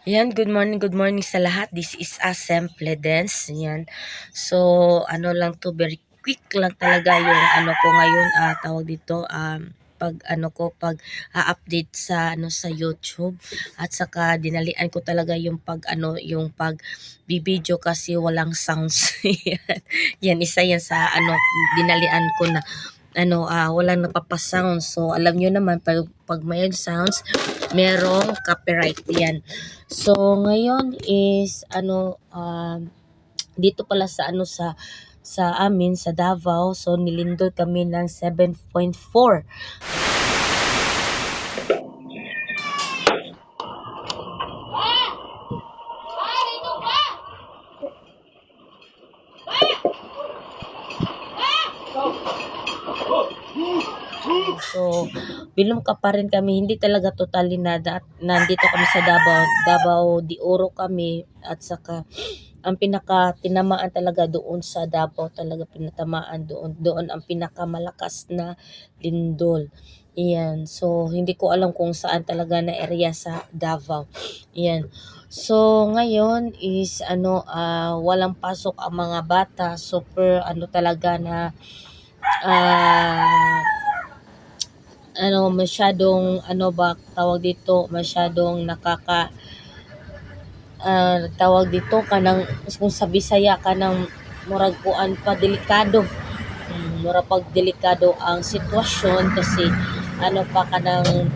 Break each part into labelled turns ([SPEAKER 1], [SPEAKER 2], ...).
[SPEAKER 1] Ayan, good morning sa lahat. This is Simple Dance. Ayan. So, ano lang to, very quick lang talaga yung ano ko ngayon, tawag dito, pag ano ko update sa ano sa YouTube, at saka dinalian ko talaga yung pag ano yung pag bibideo kasi walang sounds. Yan. Yan isa yan sa ano dinalian ko na walang napapasound. So, alam nyo naman, pag may sounds, merong copyright yan. So, ngayon is, dito pala sa, sa amin, sa Davao. So, nilindol kami ng 7.4. So, bilom ka pa rin kami. Hindi talaga totally na nandito kami sa Davao. Davao de Oro kami. At saka, ang pinaka tinamaan talaga doon sa Davao, talaga pinatamaan doon. Doon ang pinakamalakas na lindol. Iyan. So, hindi ko alam kung saan talaga na area sa Davao. Iyan. So, ngayon is walang pasok ang mga bata. Super talaga na ah masyadong tawag dito, masyadong tawag dito kanang kung sa Bisaya kanang murag kuan pa delikado. Mura pag delikado ang sitwasyon kasi pa kanang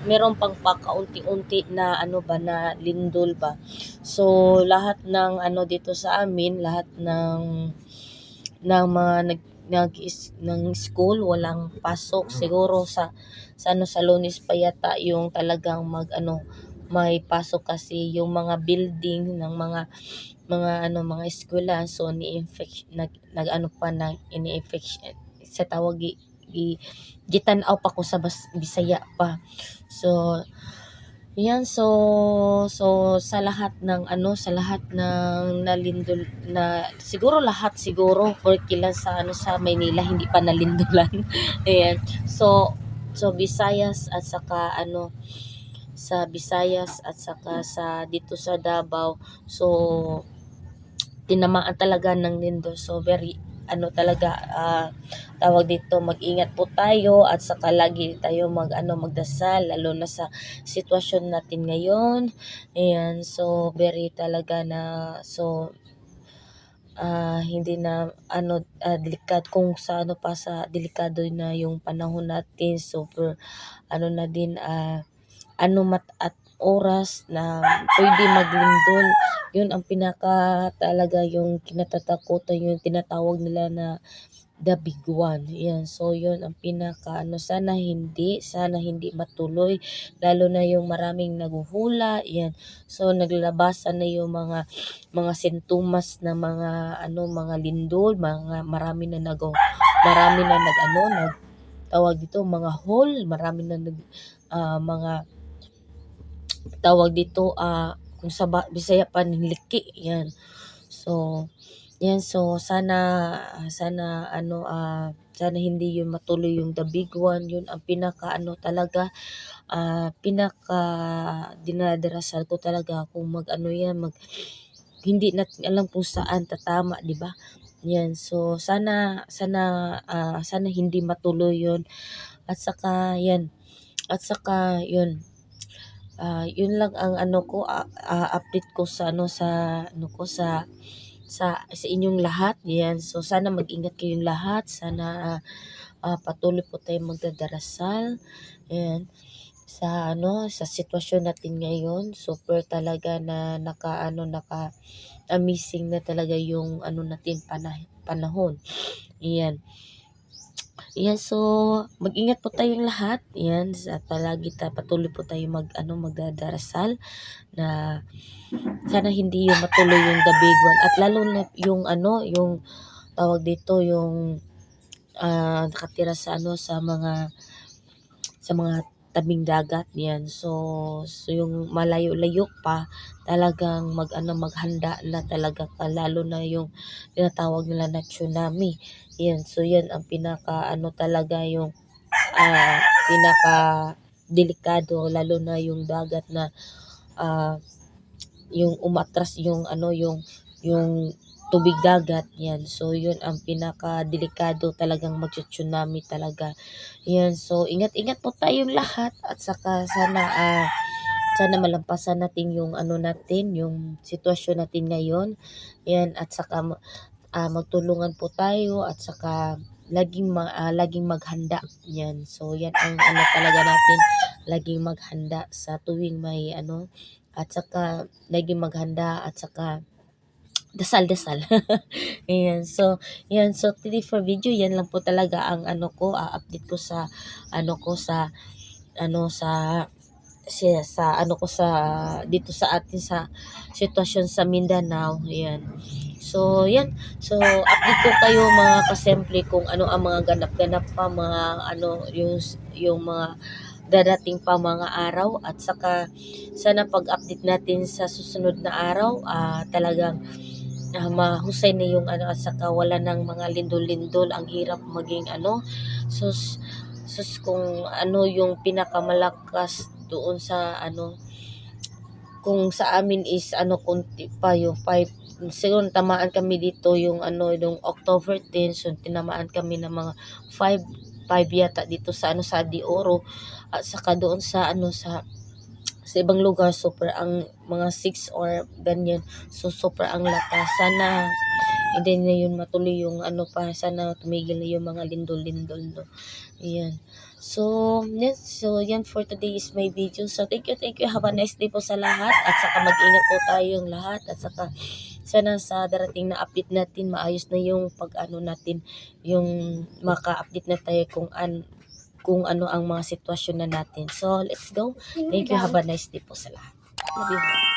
[SPEAKER 1] meron pang pakaunti-unti na na lindol ba. So lahat ng dito sa amin, lahat ng mga ng school walang pasok siguro sa Lunes pa yata yung talagang may pasok kasi yung mga building ng mga eskwela, so ni-infection nag pa na ini-infection sa tawag gitanaw pa ko sa Bisaya pa. So yan, so sa lahat ng sa lahat ng nalindol na siguro porque lang sa Maynila hindi pa nalindulan. Ayan. So Visayas at saka sa Visayas at saka sa dito sa Davao. So tinamaan talaga ng lindol. So very talaga tawag dito, mag-ingat po tayo at saka lagi tayo magdasal lalo na sa sitwasyon natin ngayon. Ayan, so very talaga na hindi na delikado kung sa pa sa delikado na yung panahon natin. Super na din at oras na pwede maglindol. Yun ang pinaka talaga yung kinatatakutan, yung tinatawag nila na the big one. Yan. So yun ang pinaka sana hindi matuloy lalo na yung maraming naguhula. Yan. So naglalabasan na yung mga sintomas na mga lindol, marami na tawag dito mga hole, marami na mga tawag dito kung sa Bisaya pa niliki yan. So yan, so sana hindi yun matuloy yung the big one. Yun ang pinaka talaga pinaka dinadarasal ko talaga kung hindi natin alam kung saan tatama, di ba? Yan, so sana hindi matuloy yun. At saka yan, yun. Yun lang ang update ko sa sa inyong lahat. Yan. So sana mag-ingat kayong lahat. Sana patuloy po tayong magdadarasal. Ayan. Sa sitwasyon natin ngayon, super talaga na naka amazing na talaga yung natin panahon. Ayan. Yan, so mag-ingat po tayong lahat. Yan, at patuloy po tayo magdadarasal na sana hindi yung matuloy yung the big one. At lalo na yung yung tawag dito, yung nakatira sa mga tabing dagat. Yan. So yung malayo-layo pa talagang maghanda na talaga lalo na yung tinatawag nila na tsunami. Yan. So yan ang pinaka talaga yung pinaka delikado lalo na yung dagat na yung umatras yung ano yung tubig dagat yan. So yun ang pinaka delikado, talagang magtsu-tsunami talaga. Yan, so ingat-ingat po tayong lahat at saka sana malampasan natin yung ano natin, yung sitwasyon natin ngayon. Yan, at saka magtulungan po tayo at saka laging maghanda. Yan. So yan ang ano talaga natin, laging maghanda sa tuwing may ano, at saka laging maghanda at saka dasal-dasal. Ayan. So, yan. So, today for video, yan lang po talaga ang ano ko, update ko sa ano ko sa ano sa ano ko sa dito sa atin sa sitwasyon sa Mindanao. Ayan. So, yan. So, update ko kayo mga kasemple kung ano ang mga ganap-ganap pa, mga ano, yung mga dadating pa mga araw at saka sana pag-update natin sa susunod na araw, talagang mahusay na yung ano at saka wala ng mga lindol-lindol. Ang hirap maging ano, sus kung ano yung pinakamalakas doon sa ano, kung sa amin is ano konti pa yung 5, siguro tamaan kami dito yung ano yung October 10, so tinamaan kami ng mga 5 yata dito sa ano sa De Oro at saka doon sa ano sa ibang lugar super ang mga 6 or ganyan. So super ang lakas. Sana hindi na yun matuloy yung ano pa, sana tumigil na yung mga lindol-lindol, no. Ayan. So, yes, so yan for today is my video. So thank you, have a nice day po sa lahat at saka mag-ingat po tayong lahat at saka sana sa darating na update natin maayos na yung pag-ano natin, yung maka-update na tayo kung ano ang mga sitwasyon na natin. So, let's go. Thank you. Have a nice day po sa lahat. Love you.